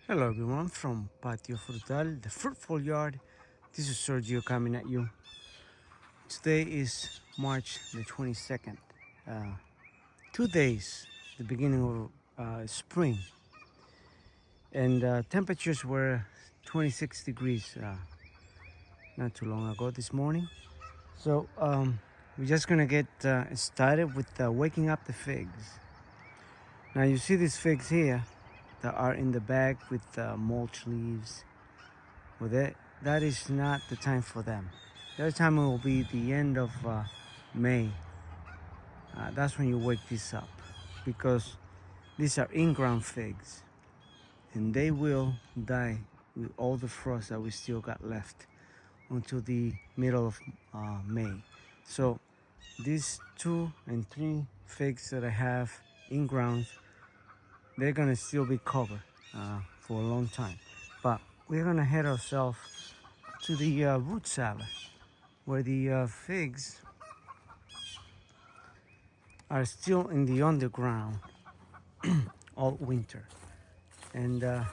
Hello everyone from Patio Frutal, the fruitful yard. This is Sergio coming at you. Today is March the 22nd. 2 days, the beginning of spring. And temperatures were 26 degrees not too long ago this morning. So we're just gonna get started with waking up the figs. Now you see these figs here that are in the bag with mulch leaves. Well, that is not the time for them. Their time will be the end of May. That's when you wake this up, because these are in-ground figs, and they will die with all the frost that we still got left until the middle of May. So these 2 and 3 figs that I have in ground, they're gonna still be covered for a long time. But we're gonna head ourselves to the root cellar, where the figs are still in the underground all winter. And I'm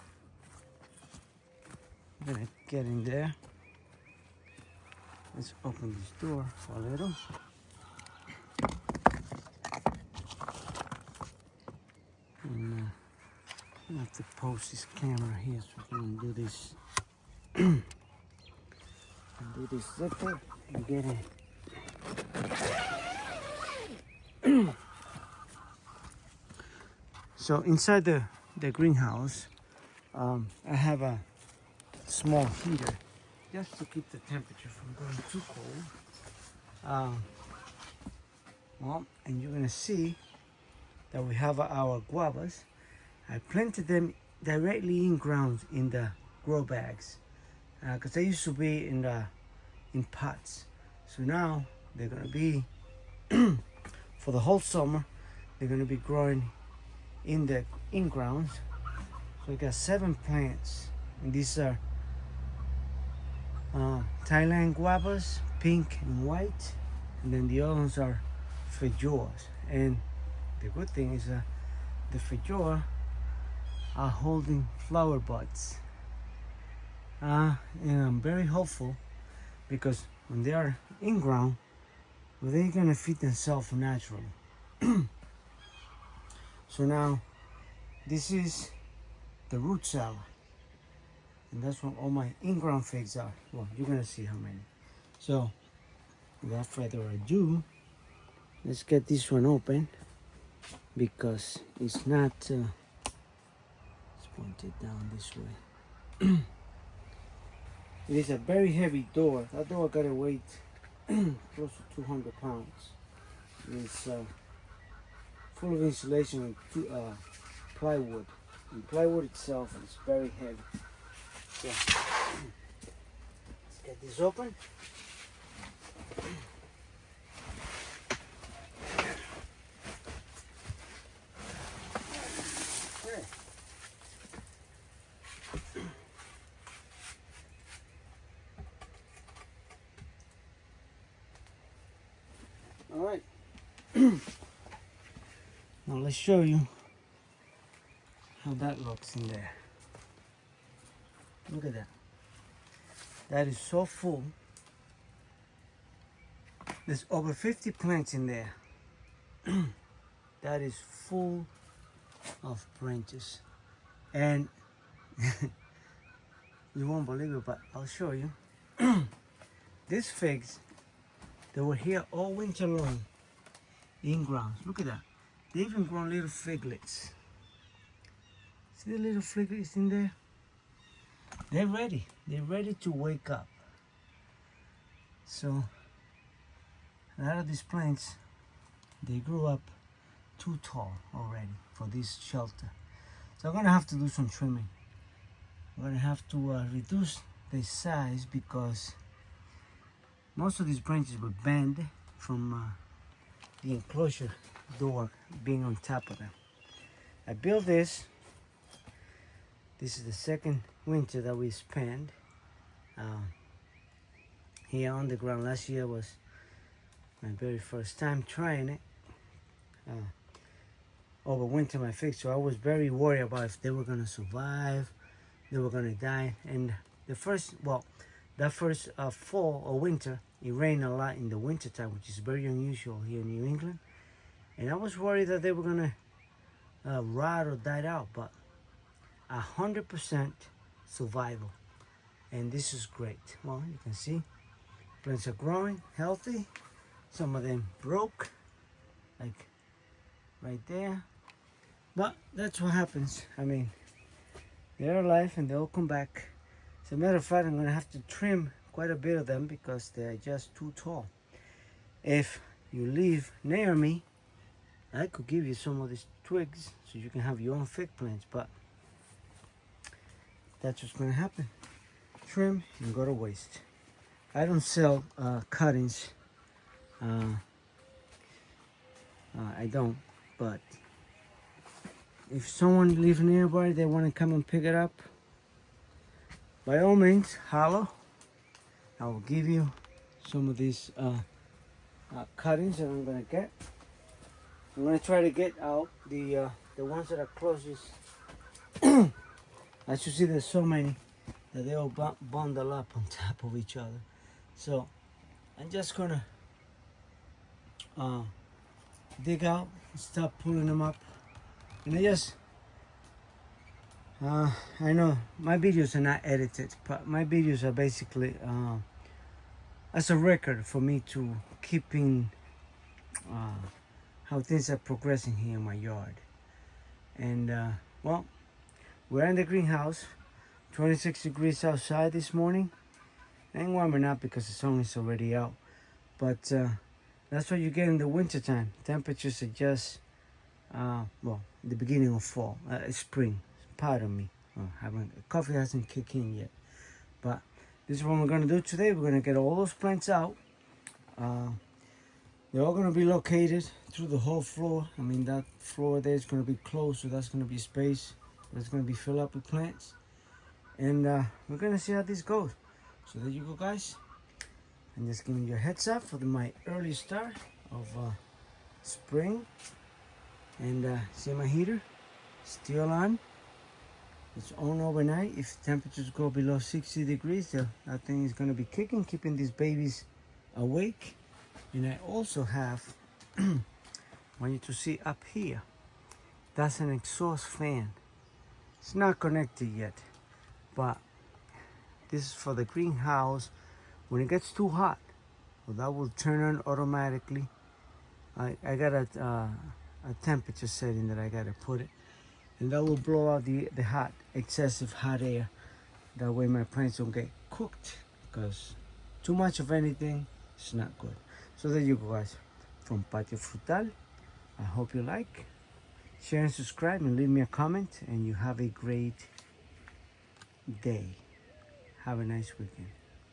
gonna get in there. Let's open this door a little. And I have to post this camera here so we can do this. Do this zipper and get in. So inside the greenhouse, I have a small heater just to keep the temperature from going too cold. Well, and you're gonna see that we have our guavas. I planted them directly in ground in the grow bags because they used to be in pots. So now they're gonna be for the whole summer. They're gonna be growing in the in grounds. So we got 7 plants, and these are Thailand guavas, pink and white, and then the other ones are feijoas. And the good thing is that the feijoa are holding flower buds, and I'm very hopeful because when they are in ground, well, they're gonna feed themselves naturally. So now this is the root cellar, and that's what all my in-ground figs are. Well, you're gonna see how many. So without further ado, let's get this one open, because it's not let's point it down this way. It is a very heavy door. That door got a weight close to 200 pounds. It's full of insulation and plywood. And plywood itself is very heavy. So let's get this open. Okay. All right. Now let's show you how that looks in there. Look at that. That is so full. There's over 50 plants in there. That is full of branches. And you won't believe it, but I'll show you. These figs, they were here all winter long in grounds. Look at that. They even grown little figlets. See the little figlets in there? They're ready. They're ready to wake up. So a lot of these plants, they grew up too tall already for this shelter. So I'm gonna have to do some trimming. I'm gonna have to reduce the size, because most of these branches were bent from the enclosure door being on top of them. I built this. This is the second winter that we spent here on the ground. Last year was my very first time trying it. Overwinter my figs, so I was very worried about if they were gonna survive, they were gonna die. And the first, well, that first fall or winter, it rained a lot in the winter time, which is very unusual here in New England. And I was worried that they were gonna rot or die out, but 100% survival. And this is great. Well, you can see plants are growing healthy. Some of them broke, like right there. But that's what happens. I mean, they're alive and they'll come back. As a matter of fact, I'm gonna have to trim quite a bit of them because they're just too tall. If you live near me, I could give you some of these twigs so you can have your own fig plants, but that's what's gonna happen. Trim and go to waste. I don't sell cuttings. I don't, but if someone lives nearby, they want to come and pick it up, by all means, holler. I will give you some of these cuttings that I'm gonna get. I'm gonna try to get out the ones that are closest. As you see, there's so many that they all bundle up on top of each other. So I'm just gonna dig out and start pulling them up. And I know my videos are not edited, but my videos are basically as a record for me to keeping how things are progressing here in my yard. And well, we're in the greenhouse, 26 degrees outside this morning. Ain't warming up because the sun is already out, but that's what you get in the winter time. Temperatures are just well, the beginning of fall, spring. Pardon me, coffee hasn't kicked in yet, but this is what we're gonna do today. We're gonna get all those plants out. They're all gonna be located through the whole floor. I mean, that floor there is gonna be closed, so that's gonna be space that's gonna be filled up with plants. And we're gonna see how this goes. So there you go, guys. I'm just giving you a heads up for my early start of spring. And see my heater still on. It's on overnight. If temperatures go below 60 degrees, that thing is gonna be kicking, keeping these babies awake. And I also have, want you to see up here, that's an exhaust fan. It's not connected yet, but this is for the greenhouse. When it gets too hot, well, that will turn on automatically. I got a temperature setting that I gotta put it, and that will blow out the hot, excessive hot air. That way my plants don't get cooked, because too much of anything is not good. So there you go, guys, from Patio Frutal. I hope you like, share and subscribe, and leave me a comment, and you have a great day. Have a nice weekend.